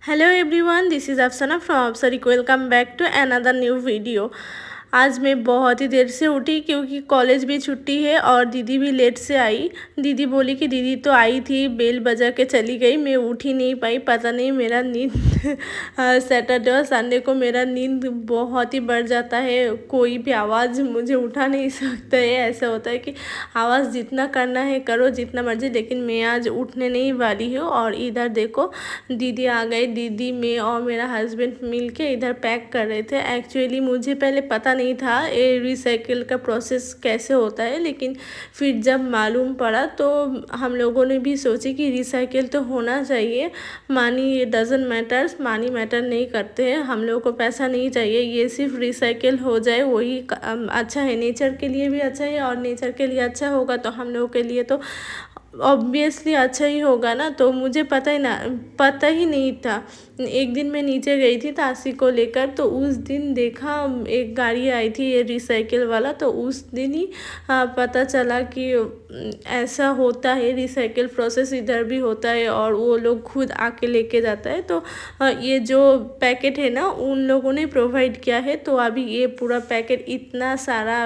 Hello everyone, this is Afsana from Afsarik. Welcome back to another new video. आज मैं बहुत ही देर से उठी क्योंकि कॉलेज भी छुट्टी है और दीदी भी लेट से आई। दीदी बोली कि दीदी तो आई थी, बेल बजा के चली गई, मैं उठ ही नहीं पाई। पता नहीं मेरा नींद सैटरडे और संडे को मेरा नींद बहुत ही बढ़ जाता है। कोई भी आवाज़ मुझे उठा नहीं सकता है। ऐसा होता है कि आवाज़ जितना करना है करो, जितना मर्जी, लेकिन मैं आज उठने नहीं वाली हूँ। और इधर देखो दीदी आ गई। दीदी, मैं और मेरा हस्बैंड मिल के इधर पैक कर रहे थे। एक्चुअली मुझे पहले पता नहीं था ये रिसाइकिल का प्रोसेस कैसे होता है, लेकिन फिर जब मालूम पड़ा तो हम लोगों ने भी सोचे कि रिसाइकिल तो होना चाहिए। मनी ये डजंट मैटर्स, मनी मैटर नहीं करते हैं। हम लोगों को पैसा नहीं चाहिए, ये सिर्फ रिसाइकिल हो जाए वही अच्छा है। नेचर के लिए भी अच्छा है और नेचर के लिए अच्छा होगा तो हम लोगों के लिए तो ऑब्वियसली अच्छा ही होगा ना। तो मुझे पता ही नहीं था। एक दिन मैं नीचे गई थी तासी को लेकर, तो उस दिन देखा एक गाड़ी आई थी ये रिसाइकिल वाला। तो उस दिन ही पता चला कि ऐसा होता है, रिसाइकिल प्रोसेस इधर भी होता है और वो लोग खुद आके लेके जाता है। तो ये जो पैकेट है ना उन लोगों ने प्रोवाइड किया है। तो अभी ये पूरा पैकेट इतना सारा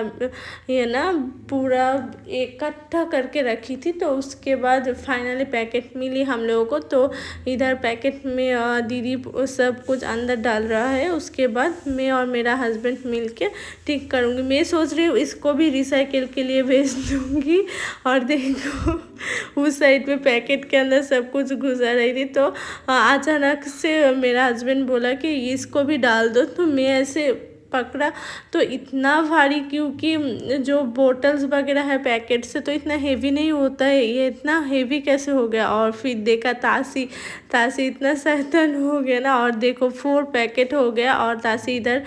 ये ना पूरा इकट्ठा करके रखी थी। तो उसके बाद फाइनली पैकेट मिली हम लोगों को। तो इधर पैकेट में दीदी सब कुछ अंदर डाल रहा है। उसके बाद मैं और मेरा हस्बैंड मिलके ठीक करूँगी। मैं सोच रही हूँ इसको भी रिसाइकिल के लिए भेज दूँगी। और देखो उस साइड पे पैकेट के अंदर सब कुछ घुसा रही थी। तो अचानक से मेरा हस्बैंड बोला कि इसको भी डाल दो। तो मैं ऐसे पकड़ा तो इतना भारी, क्योंकि जो बोटल्स वगैरह है पैकेट से तो इतना हेवी नहीं होता है, ये इतना हेवी कैसे हो गया। और फिर देखा तासी इतना शैतान हो गया ना। और देखो 4 पैकेट हो गया और तासी इधर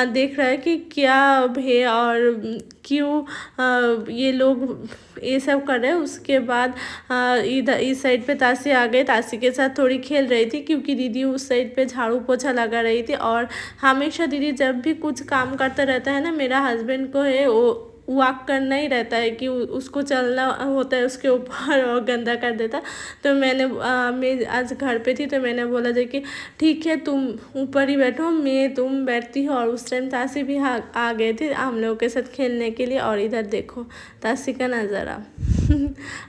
देख रहा है कि क्या है और क्यों ये लोग ये सब कर रहे हैं। उसके बाद इधर इस साइड पे तासी आ गई। तासी के साथ थोड़ी खेल रही थी क्योंकि दीदी उस साइड पे झाड़ू पोछा लगा रही थी। और हमेशा दीदी जब भी कुछ काम करता रहता है ना, मेरा हस्बैंड को है वो वॉक करना ही रहता है कि उसको चलना होता है उसके ऊपर और गंदा कर देता। तो मैं आज घर पे थी तो मैंने बोला था कि ठीक है तुम ऊपर ही बैठो, तुम बैठती हो। और उस टाइम तासी भी आ गए थे हम लोगों के साथ खेलने के लिए। और इधर देखो तासी का नज़ारा।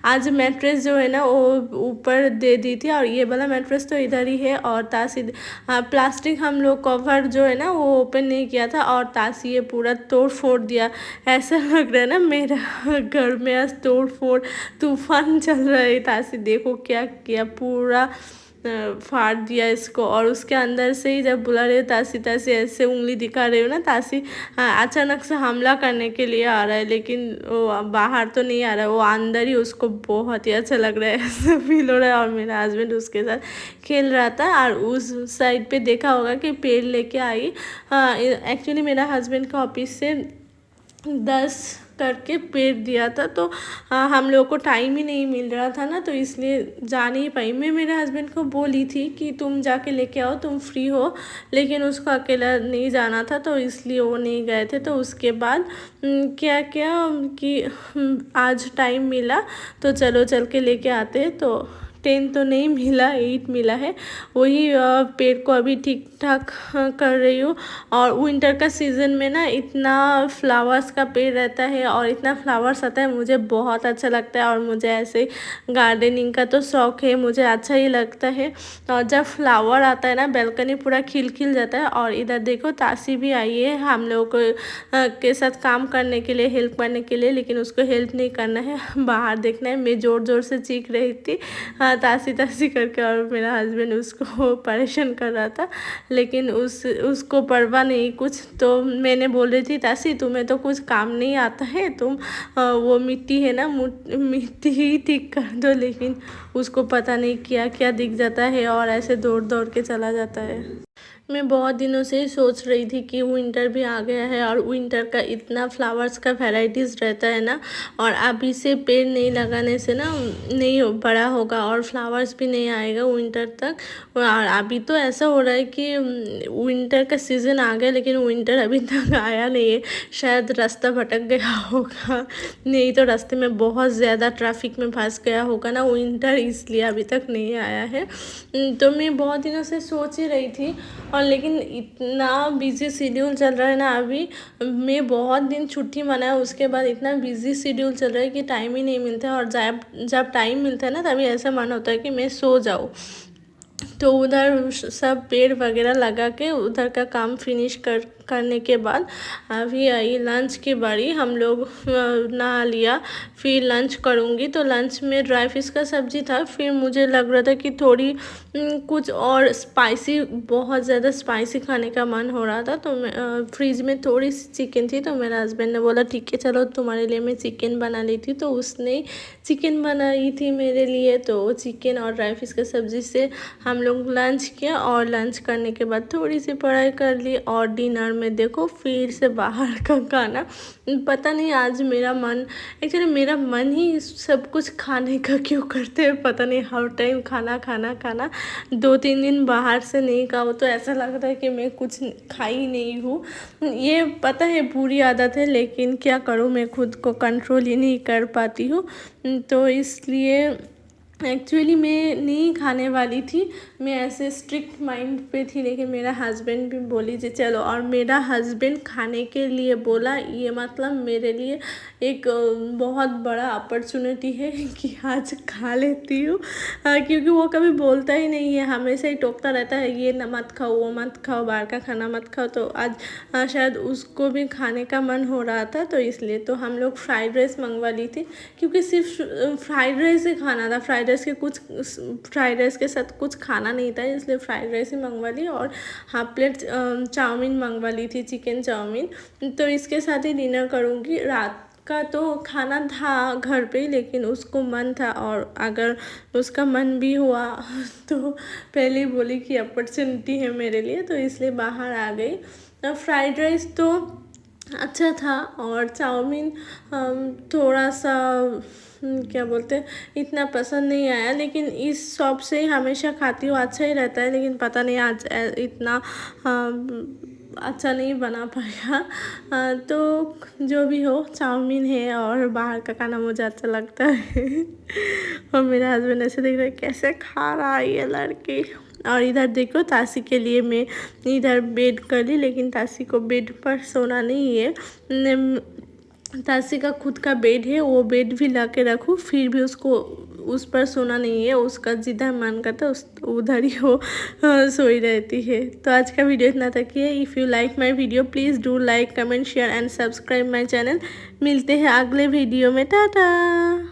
आज मैट्रेस जो है ना वो ऊपर दे दी थी और ये वाला मैट्रेस तो इधर ही है। और तासी प्लास्टिक हम लोग कवर जो है ना वो ओपन नहीं किया था और तासी ये पूरा तोड़ फोड़ दिया। ऐसा लग रहा है ना मेरा घर में आज तोड़ फोड़ तूफान चल रहा है। तासी देखो क्या किया, पूरा फाड़ दिया इसको। और उसके अंदर से ही जब बुला रहे हो तासी ऐसे उंगली दिखा रहे हो ना, तासी अचानक से हमला करने के लिए आ रहा है, लेकिन वो बाहर तो नहीं आ रहा है, वो अंदर ही। उसको बहुत ही अच्छा लग रहा है, ऐसा फील हो रहा है। और मेरा हस्बैंड उसके साथ खेल रहा था। और उस साइड पे देखा होगा कि पेड़ लेके आई। एक्चुअली मेरा हस्बैंड का ऑफिस से 10 करके पेड़ दिया था। तो हम लोगों को टाइम ही नहीं मिल रहा था ना, तो इसलिए जा नहीं पाई। मैं मेरे हस्बैंड को बोली थी कि तुम जाके लेके आओ, तुम फ्री हो, लेकिन उसको अकेला नहीं जाना था तो इसलिए वो नहीं गए थे। तो उसके बाद क्या क्या कि आज टाइम मिला तो चलो चल के लेके आते हैं। तो 10 तो नहीं मिला, 8 मिला है। वही पेड़ को अभी ठीक ठाक कर रही हूँ। और विंटर का सीज़न में ना इतना फ्लावर्स का पेड़ रहता है और इतना फ्लावर्स आता है, मुझे बहुत अच्छा लगता है। और मुझे ऐसे गार्डनिंग का तो शौक़ है, मुझे अच्छा ही लगता है। और जब फ्लावर आता है ना बैल्कनी पूरा खिल खिल जाता है। और इधर देखो तासी भी आई है हम लोगों को के साथ काम करने के लिए, हेल्प करने के लिए, लेकिन उसको हेल्प नहीं करना है, बाहर देखना है। मैं ज़ोर ज़ोर से चीख रही थी तासी करके और मेरा हस्बैंड उसको परेशान कर रहा था, लेकिन उसको परवाह नहीं कुछ। तो मैंने बोल रही थी तासी तुम्हें तो कुछ काम नहीं आता है, तुम वो मिट्टी है ना मिट्टी ही ठीक कर दो। लेकिन उसको पता नहीं क्या क्या दिख जाता है और ऐसे दौड़ दौड़ के चला जाता है। मैं बहुत दिनों से सोच रही थी कि विंटर भी आ गया है और विंटर का इतना फ्लावर्स का वैरायटीज़ रहता है ना, और अभी से पेड़ नहीं लगाने से ना नहीं बड़ा होगा और फ्लावर्स भी नहीं आएगा विंटर तक। और अभी तो ऐसा हो रहा है कि विंटर का सीज़न आ गया लेकिन विंटर अभी तक आया नहीं है। शायद रास्ता भटक गया होगा, नहीं तो रास्ते में बहुत ज़्यादा ट्रैफिक में फंस गया होगा ना विंटर, इसलिए अभी तक नहीं आया है। तो मैं बहुत दिनों से सोच ही रही थी, और लेकिन इतना बिज़ी शेड्यूल चल रहा है ना अभी। मैं बहुत दिन छुट्टी मनाया, उसके बाद इतना बिज़ी शेड्यूल चल रहा है कि टाइम ही नहीं मिलता है। और जब जब टाइम मिलता है ना तभी ऐसा मन होता है कि मैं सो जाऊँ। तो उधर सब पेड़ वगैरह लगा के उधर का काम फिनिश करने के बाद अभी आई लंच की बारी। हम लोग नहा लिया, फिर लंच करूँगी। तो लंच में ड्राई फिश का सब्ज़ी था। फिर मुझे लग रहा था कि थोड़ी कुछ और स्पाइसी, बहुत ज़्यादा स्पाइसी खाने का मन हो रहा था। तो मैं फ्रिज में थोड़ी सी चिकन थी, तो मेरे हस्बैंड ने बोला ठीक है चलो तुम्हारे लिए मैं चिकन बना ली थी। तो उसने चिकन बनाई थी मेरे लिए। तो चिकन और ड्राई फिश का सब्ज़ी से हम लोग लंच किया, और लंच करने के बाद थोड़ी सी पढ़ाई कर ली। और डिनर में देखो फिर से बाहर का खाना। पता नहीं आज मेरा मन, एक्चुअली मेरा मन ही सब कुछ खाने का क्यों करते हैं पता नहीं। हर टाइम खाना खाना खाना, 2-3 दिन बाहर से नहीं खाओ तो ऐसा लगता है कि मैं कुछ खाई नहीं हूँ। ये पता है बुरी आदत है, लेकिन क्या करूँ, मैं खुद को कंट्रोल ही नहीं कर पाती हूँ। तो इसलिए एक्चुअली मैं नहीं खाने वाली थी, मैं ऐसे स्ट्रिक्ट माइंड पे थी। लेकिन मेरा हस्बैंड भी बोली जी चलो, और मेरा हस्बैंड खाने के लिए बोला, ये मतलब मेरे लिए एक बहुत बड़ा अपॉर्चुनिटी है कि आज खा लेती हूँ। क्योंकि वो कभी बोलता ही नहीं है, हमेशा ही टोकता रहता है ये न मत खाओ, वो मत खाओ, बाहर का खाना मत खाओ। तो आज शायद उसको भी खाने का मन हो रहा था, तो इसलिए तो हम लोग फ्राइड राइस मंगवा ली थी। क्योंकि सिर्फ फ्राइड राइस ही खाना था, फ्राइड राइस के साथ कुछ खाना नहीं था, इसलिए फ्राइड राइस ही मंगवा ली। और हाफ प्लेट चाउमीन मंगवा ली थी, चिकन चाउमीन। तो इसके साथ ही डिनर करूँगी। रात का तो खाना था घर पे, लेकिन उसको मन था, और अगर उसका मन भी हुआ तो पहले ही बोली कि अपॉर्चुनिटी है मेरे लिए, तो इसलिए बाहर आ गई। फ्राइड राइस तो अच्छा था, और चाउमीन थोड़ा सा क्या बोलते हैं, इतना पसंद नहीं आया। लेकिन इस शॉप से ही हमेशा खाती हूँ, अच्छा ही रहता है। लेकिन पता नहीं आज इतना अच्छा नहीं बना पाया। तो जो भी हो, चाउमीन है और बाहर का खाना मुझे अच्छा लगता है। और मेरा हस्बैंड ऐसे देख रहे कैसे खा रहा है ये लड़की। और इधर देखो तासी के लिए मैं इधर बेड कर ली, लेकिन तासी को बेड पर सोना नहीं है। तासी का खुद का बेड है, वो बेड भी ला के रखूँ, फिर भी उसको उस पर सोना नहीं है। उसका जिधर मन करता है उधर ही वो सोई रहती है। तो आज का वीडियो इतना तक ही है। If you like my video please do like, comment, share and subscribe my channel. मिलते हैं अगले वीडियो में, टाटा।